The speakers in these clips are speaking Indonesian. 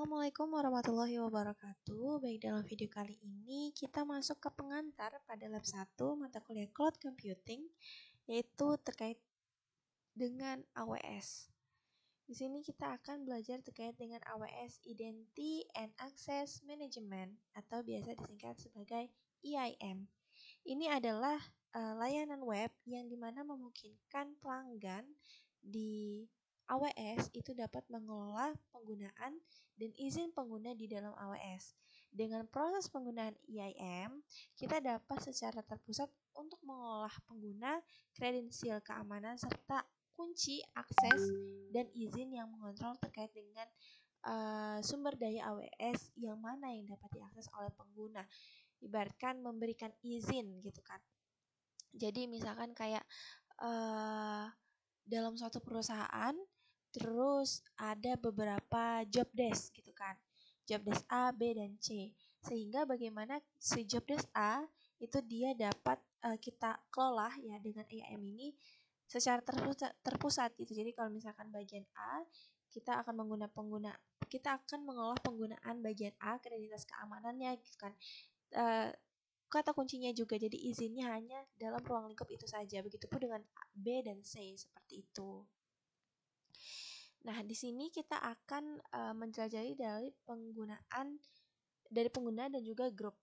Assalamualaikum warahmatullahi wabarakatuh. Baik, dalam video kali ini kita masuk ke pengantar pada lab 1 mata kuliah Cloud Computing, yaitu terkait dengan AWS. Di sini kita akan belajar terkait dengan AWS Identity and Access Management atau biasa disingkat sebagai IAM. Ini adalah layanan web yang dimana memungkinkan pelanggan di AWS itu dapat mengelola penggunaan dan izin pengguna di dalam AWS. Dengan proses penggunaan IAM, kita dapat secara terpusat untuk mengolah pengguna, kredensial keamanan, serta kunci akses dan izin yang mengontrol terkait dengan sumber daya AWS yang mana yang dapat diakses oleh pengguna. Ibaratkan memberikan izin gitu kan. Jadi misalkan kayak dalam suatu perusahaan terus ada beberapa job desk gitu kan. Job desk A, B, dan C. Sehingga bagaimana si job desk A itu dia dapat kita kelola ya dengan IAM ini secara terpusat gitu. Jadi kalau misalkan bagian A kita akan kita akan mengolah penggunaan bagian A, kredensial keamanannya gitu kan. Kata kuncinya juga, jadi izinnya hanya dalam ruang lingkup itu saja. Begitupun dengan B dan C, seperti itu. Nah, di sini kita akan menjelajahi dari pengguna dan juga grup.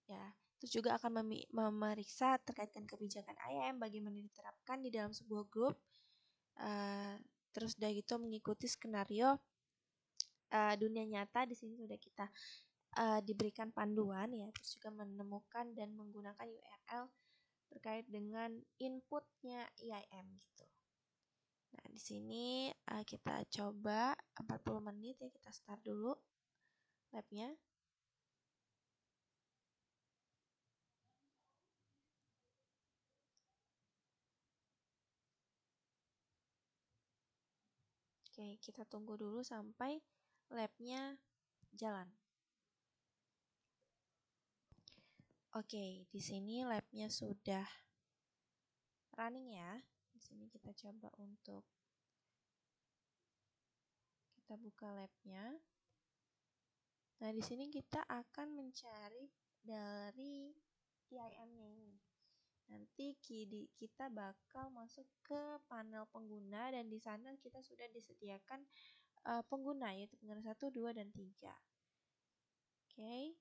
Ya, terus juga akan memeriksa terkait dengan kebijakan IAM, bagaimana diterapkan di dalam sebuah grup. Terus dari itu mengikuti skenario dunia nyata. Di sini sudah kita diberikan panduan ya, terus juga menemukan dan menggunakan URL terkait dengan inputnya IAM gitu. Nah, di sini kita coba 40 menit ya, kita start dulu labnya. Oke, kita tunggu dulu sampai labnya jalan. Oke, di sini labnya sudah running ya. Di sini kita coba untuk kita buka labnya. Nah, di sini kita akan mencari dari IAM-nya ini. Nanti kita bakal masuk ke panel pengguna dan di sana kita sudah disediakan pengguna, yaitu pengguna 1, 2, dan 3. Oke.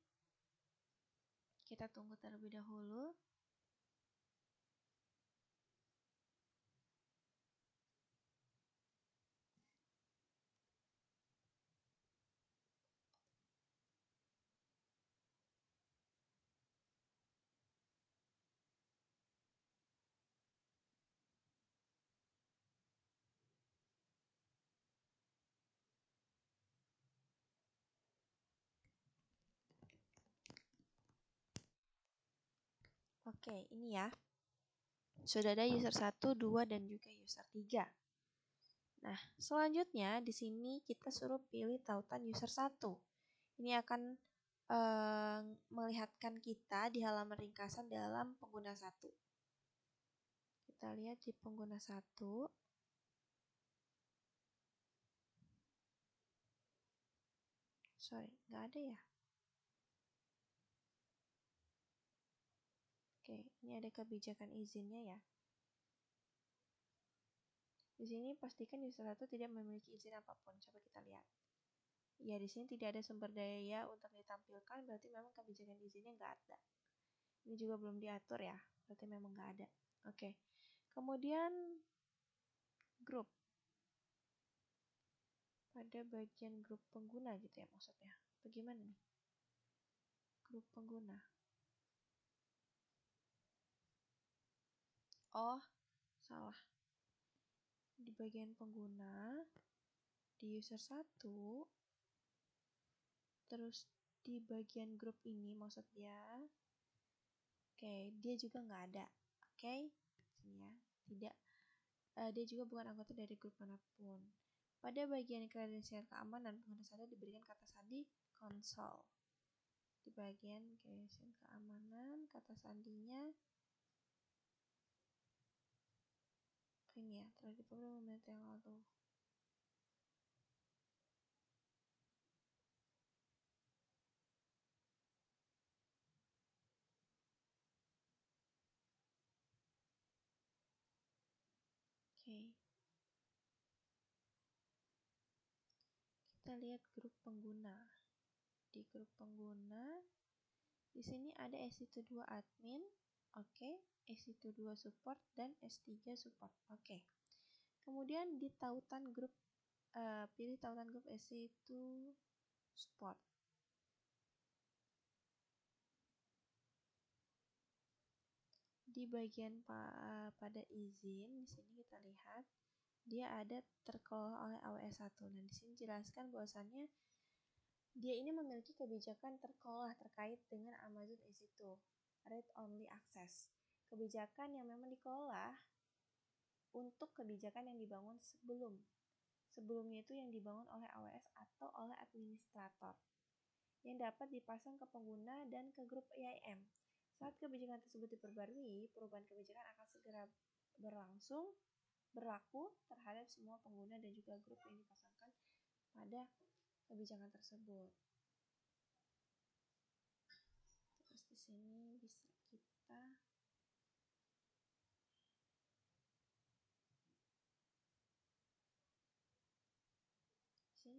Kita tunggu terlebih dahulu. Oke, ini ya. Sudah ada user 1, 2, dan juga user 3. Nah, selanjutnya di sini kita suruh pilih tautan user 1. Ini akan melihatkan kita di halaman ringkasan dalam pengguna 1. Kita lihat di pengguna 1. Sorry, nggak ada ya. Oke, ini ada kebijakan izinnya ya. Di sini pastikan user 1 tidak memiliki izin apapun. Coba kita lihat. Ya, di sini tidak ada sumber daya untuk ditampilkan, berarti memang kebijakan izinnya nggak ada. Ini juga belum diatur ya, berarti memang nggak ada. Oke. Kemudian grup. Pada bagian grup pengguna gitu ya maksudnya. Bagaimana nih? Grup pengguna. Oh, salah. Di bagian pengguna, di user 1, terus di bagian grup ini maksudnya, oke, dia juga nggak ada. Oke, sini ya, tidak. Dia juga bukan anggota dari grup manapun. Pada bagian kredensial keamanan, pengguna saja diberikan kata sandi konsol. Di bagian kredensial keamanan, kata sandinya ini ya, telah dipublish menit yang lalu. kita lihat grup pengguna. Di grup pengguna, di sini ada S12 admin, oke, S12 support, dan S3 support, oke. Kemudian di tautan grup, pilih tautan grup S1 support. Di bagian pada izin, di sini kita lihat dia ada terkelola oleh AWS1. Nah, di sini jelaskan bahwasannya dia ini memiliki kebijakan terkelola terkait dengan Amazon EC2, Read Only Access. Kebijakan yang memang dikelola untuk kebijakan yang dibangun sebelumnya itu yang dibangun oleh AWS atau oleh administrator yang dapat dipasang ke pengguna dan ke grup IAM. Saat kebijakan tersebut diperbarui, perubahan kebijakan akan segera berlaku terhadap semua pengguna dan juga grup yang dipasangkan pada kebijakan tersebut. Terus di sini bisa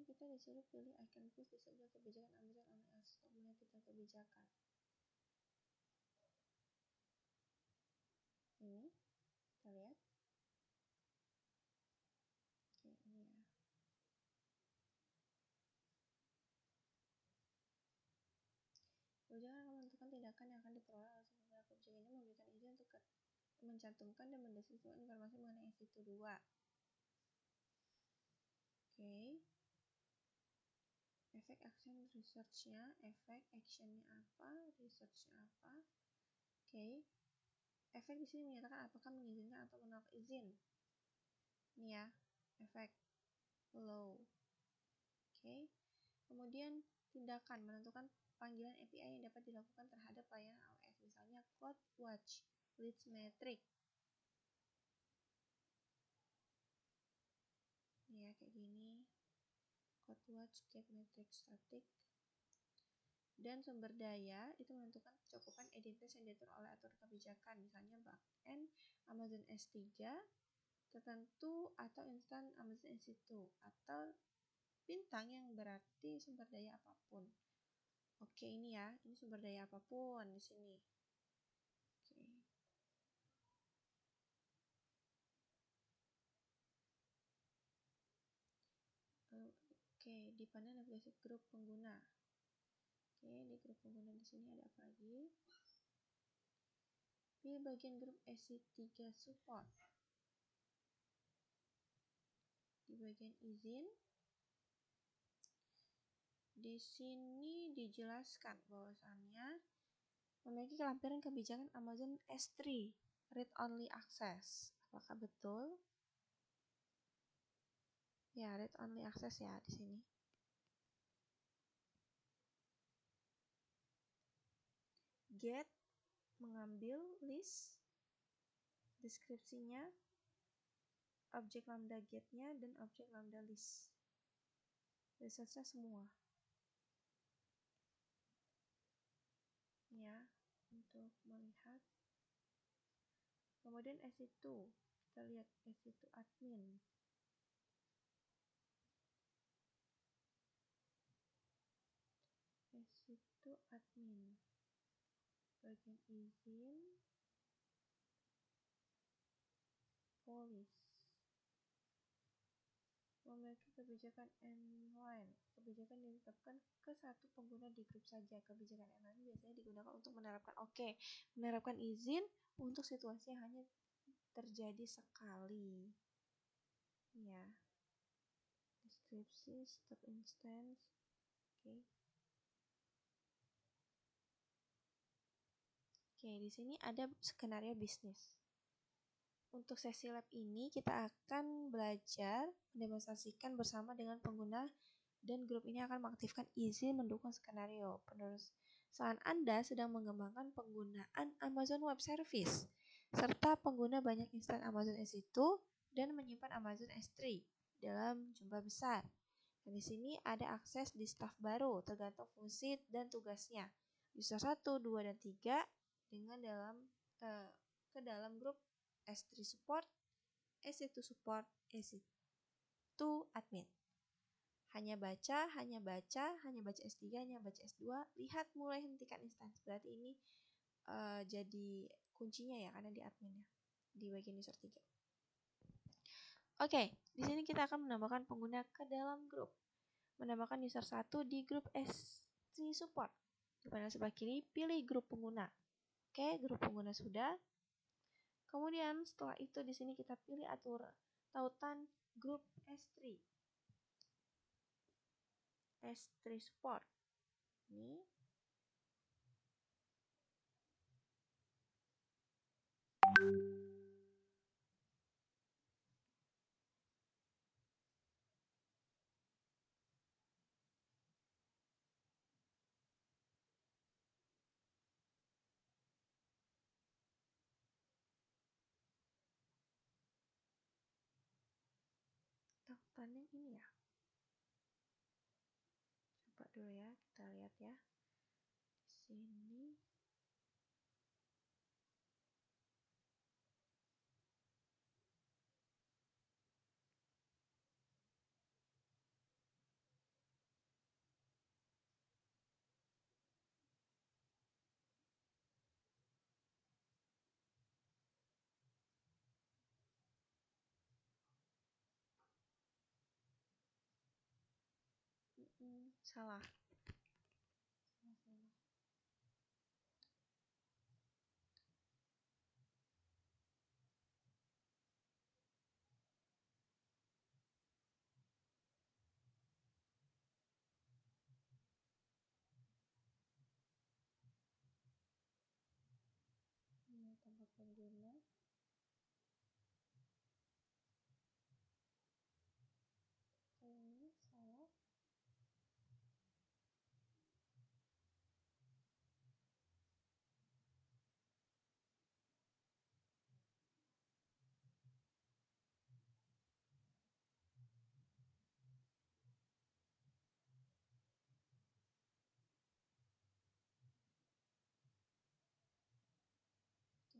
kita disuruh pilih icon push di sebelah kebijakan Amazon Only Access untuk melihat detail kebijakan. Ini kita lihat. Oke, ini ya. Kebijakan akan menentukan tindakan yang akan diperoleh oleh sebuah kebijakan ini memberikan izin untuk mencantumkan dan mendeskripsikan informasi mengenai S2. Oke. Efek action research-nya, efek action-nya apa, research-nya apa. Oke. Efek di sini menyatakan apakah mengizinkan atau menolak izin. Ini ya, efek low. Oke. Kemudian tindakan menentukan panggilan API yang dapat dilakukan terhadap layanan AWS, misalnya CloudWatch, Leads Metric. Ini ya, kayak gini. CloudWatch, Get Metric Static. Dan sumber daya itu menentukan cakupan identitas yang diatur oleh aturan kebijakan, misalnya backend Amazon S3 tertentu atau instan Amazon S1 atau bintang yang berarti sumber daya apapun. Oke, ini ya, ini sumber daya apapun di sini. Oke, di panel navigasi grup pengguna. Oke, di grup pengguna di sini ada apa lagi? Di bagian grup SC3 support. Di bagian izin, di sini dijelaskan bahwasannya memiliki kelampiran kebijakan Amazon S3, Read Only Access. Apakah betul? Ya, Read Only Access ya di sini. Get, mengambil list, deskripsinya, objek lambda get-nya, dan objek lambda list. Research-nya semua. Ya, untuk melihat. Kemudian S1, kita lihat S1 admin. S1 admin. Bagian izin, police. Memiliki kebijakan inline. Kebijakan ditetapkan ke satu pengguna di grup saja. Kebijakan inline biasanya digunakan untuk menerapkan izin untuk situasi yang hanya terjadi sekali. Ya. Deskripsi, stop instance. Oke. Oke, di sini ada skenario bisnis. Untuk sesi lab ini kita akan belajar mendemonstrasikan bersama dengan pengguna dan grup ini akan mengaktifkan izin mendukung skenario. Perusahaan Anda sedang mengembangkan penggunaan Amazon Web Service serta pengguna banyak instan Amazon S1 dan menyimpan Amazon S3 dalam jumlah besar. Dan di sini ada akses di staf baru tergantung fungsi dan tugasnya. User 1, 2, dan 3 dengan ke dalam grup S3 support, S1 support, S1 admin. hanya baca, hanya baca S3, hanya baca S2, lihat mulai hentikan instansi. Berarti ini jadi kuncinya ya, karena di adminnya, di bagian user 3. Oke, di sini kita akan menambahkan pengguna ke dalam grup. Menambahkan user 1 di grup SC support. Di panel sebelah kiri, pilih grup pengguna. Oke, grup pengguna sudah. Kemudian setelah itu di sini kita pilih atur tautan grup S3. S3 support. Ini. Tautannya ini ya. Coba dulu ya, kita lihat ya. Di sini. Salah. Ini tambah pengguna. Ini salah.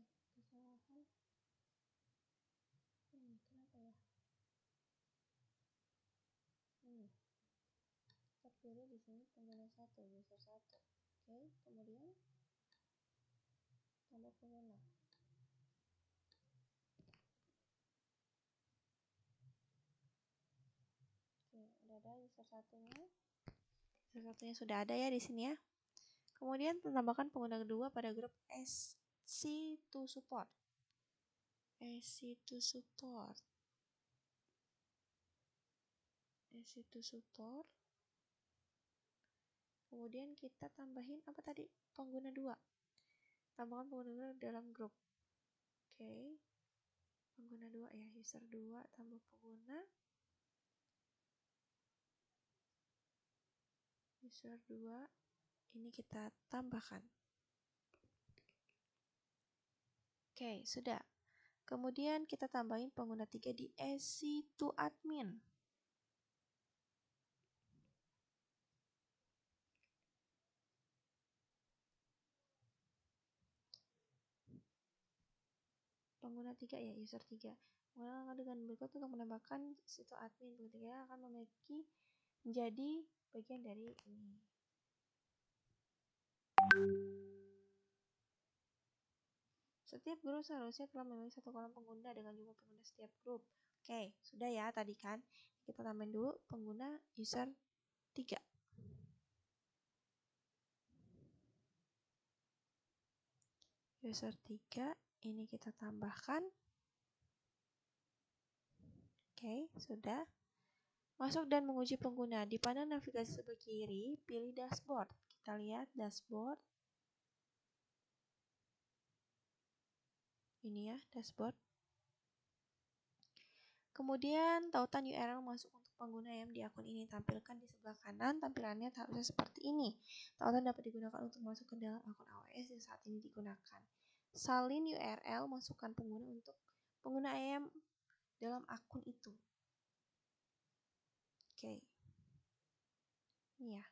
Oke, kesalahan. Ini kenapa ya? Ini. Kita pilih di sini pengguna 1, user 1. Oke, kemudian tambah pengguna. Oke, udah ada user satunya. User satunya sudah ada ya di sini ya. Kemudian tambahkan pengguna kedua pada grup SC2 support. SC2 support. SC2 support. Kemudian kita tambahin apa tadi? Pengguna 2. Tambahkan pengguna 2 dalam grup. Oke. Pengguna 2 ya, user 2 tambah pengguna. User 2 ini kita tambahkan. Oke, sudah. Kemudian kita tambahin pengguna 3 di SC2 admin. Pengguna 3 ya, user 3. Menggunakan dengan berikut untuk menambahkan situ admin. Pengguna 3 akan memiliki menjadi bagian dari ini. Setiap grup seharusnya telah memiliki satu kolom pengguna dengan jumlah pengguna setiap grup. Oke, sudah ya tadi kan. Kita tambahin dulu pengguna user 3. User 3 ini kita tambahkan. Oke, sudah. Masuk dan menguji pengguna. Di panel navigasi sebelah kiri, pilih dashboard. Kita lihat dashboard. Ini ya, dashboard. Kemudian tautan URL masuk untuk pengguna yang di akun ini. Tampilkan di sebelah kanan, tampilannya harusnya seperti ini. Tautan dapat digunakan untuk masuk ke dalam akun AWS yang saat ini digunakan. Salin URL, masukkan pengguna untuk pengguna IAM dalam akun itu. Oke. Ini ya.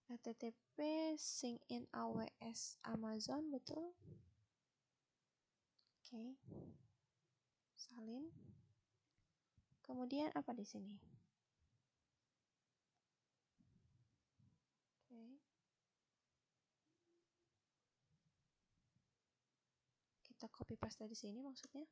HTTP sync in AWS Amazon, betul? Oke. Salin. Kemudian apa di sini? Oke. Kita copy paste di sini maksudnya.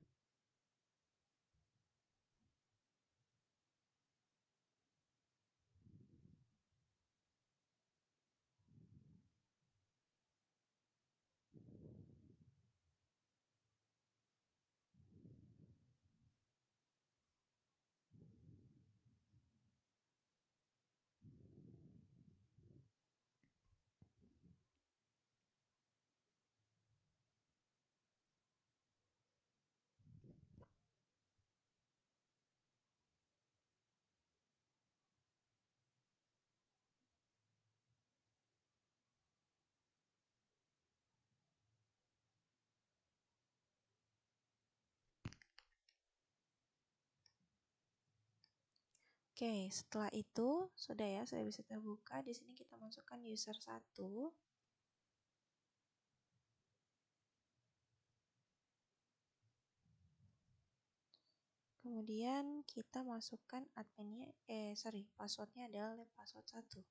Oke, setelah itu sudah ya, sudah bisa terbuka. Di sini kita masukkan user 1. Kemudian kita masukkan adminnya, passwordnya adalah lab password 1.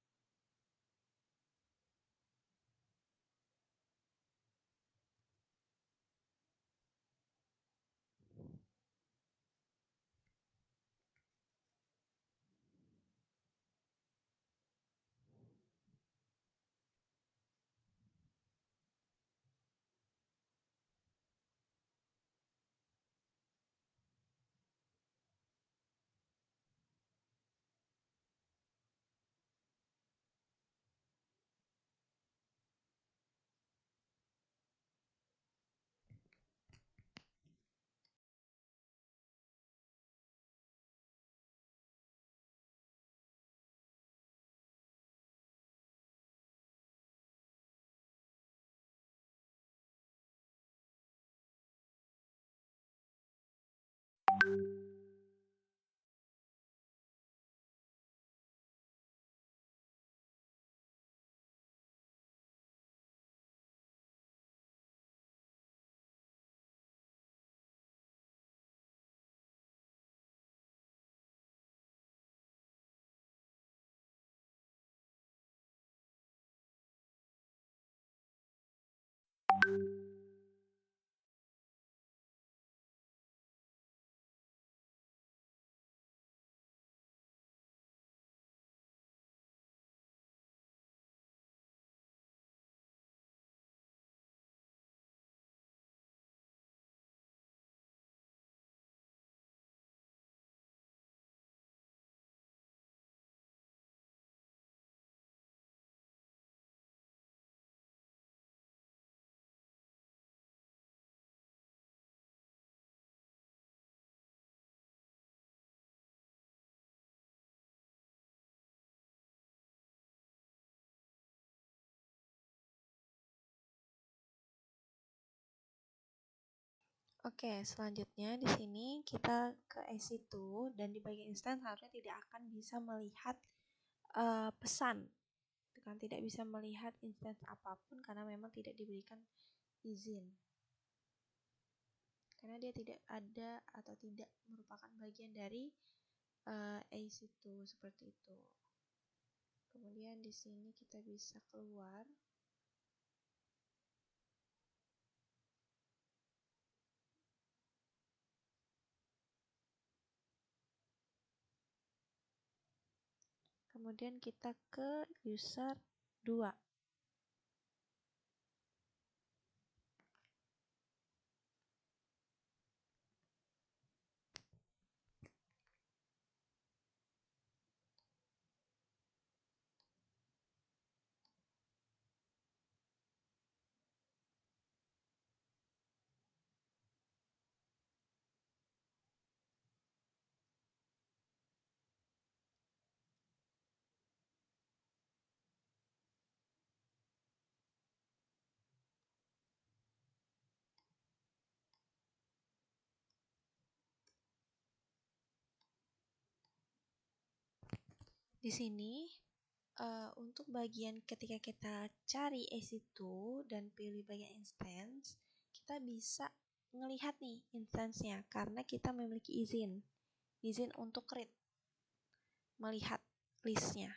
Oke, selanjutnya di sini kita ke EC2 dan di bagian instance harusnya tidak akan bisa melihat pesan, kan tidak bisa melihat instance apapun karena memang tidak diberikan izin. Karena dia tidak ada atau tidak merupakan bagian dari EC2 seperti itu. Kemudian di sini kita bisa keluar. Kemudian kita ke user 2. Di sini untuk bagian ketika kita cari EC2 dan pilih bagian instance, kita bisa melihat nih instance-nya karena kita memiliki izin. izin untuk read, melihat listnya.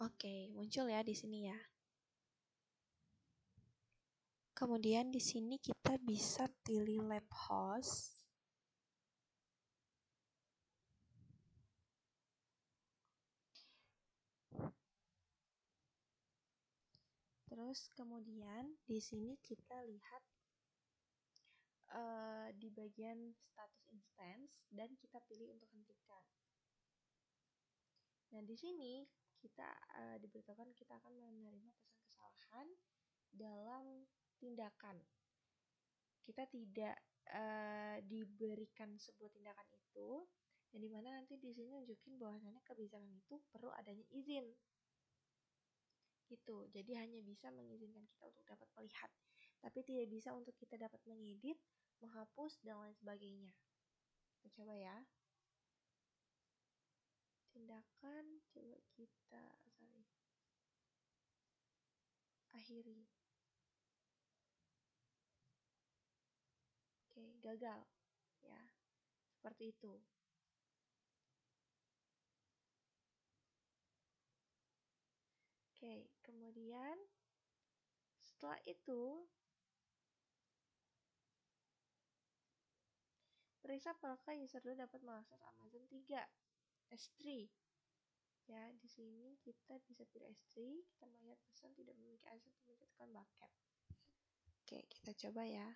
Oke, muncul ya di sini ya. Kemudian di sini kita bisa pilih lab host. Terus kemudian di sini kita lihat di bagian status instance dan kita pilih untuk hentikan. Nah, di sini kita diberitahukan kita akan menerima pesan kesalahan dalam tindakan. Kita tidak diberikan sebuah tindakan itu, yang dimana nanti di sini nunjukin bahwasannya kebijakan itu perlu adanya izin. Gitu. Jadi hanya bisa mengizinkan kita untuk dapat melihat, tapi tidak bisa untuk kita dapat mengedit, menghapus dan lain sebagainya. Kita coba ya. Tindakan coba kita akhiri. Oke, gagal ya. Seperti itu. Oke, kemudian setelah itu periksa apakah user dapat mengakses Amazon 3 S3. Ya, di sini kita bisa pilih S3, kita melihat pesan tidak memiliki akses untuk menciptakan bucket. Oke, kita coba ya.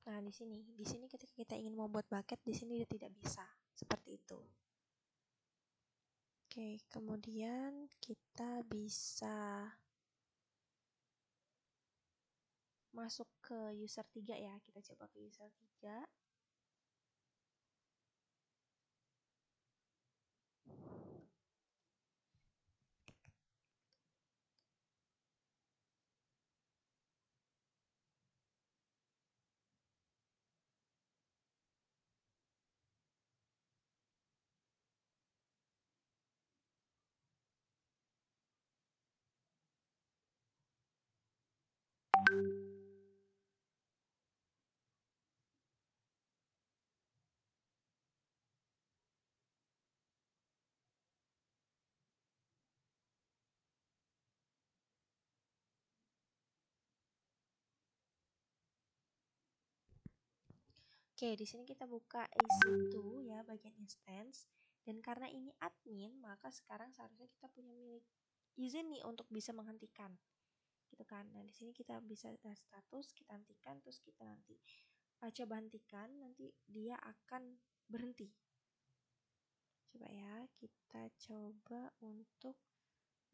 Nah, di sini ketika kita ingin membuat bucket, di sini dia tidak bisa. Seperti itu. Oke, kemudian kita bisa masuk ke user 3 ya. Kita coba ke user 3. Oke, di sini kita buka EC2 ya, bagian instance. Dan karena ini admin, maka sekarang seharusnya kita punya milik izin nih untuk bisa menghentikan. Gitu kan. Nah, di sini kita bisa status, kita hentikan, terus kita nanti coba hentikan, nanti dia akan berhenti. Coba ya, kita coba untuk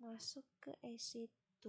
masuk ke EC2.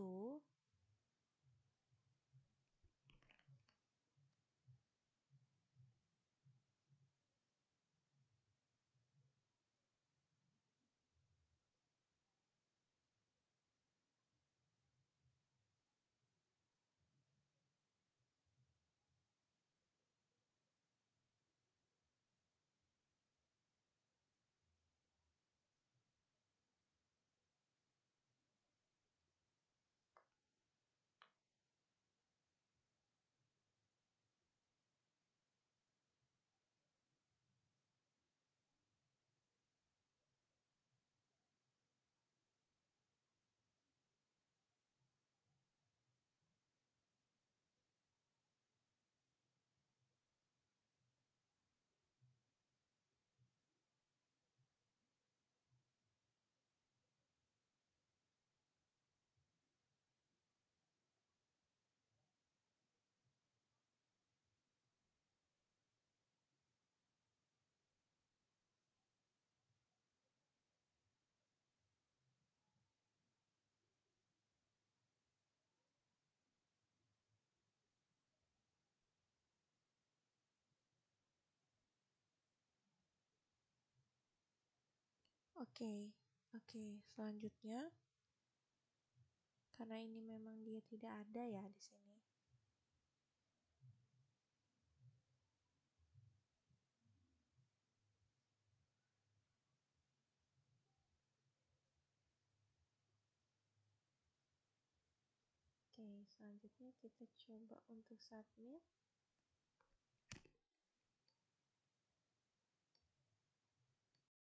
Oke, oke. Selanjutnya, karena ini memang dia tidak ada ya di sini. Oke, selanjutnya kita coba untuk submit.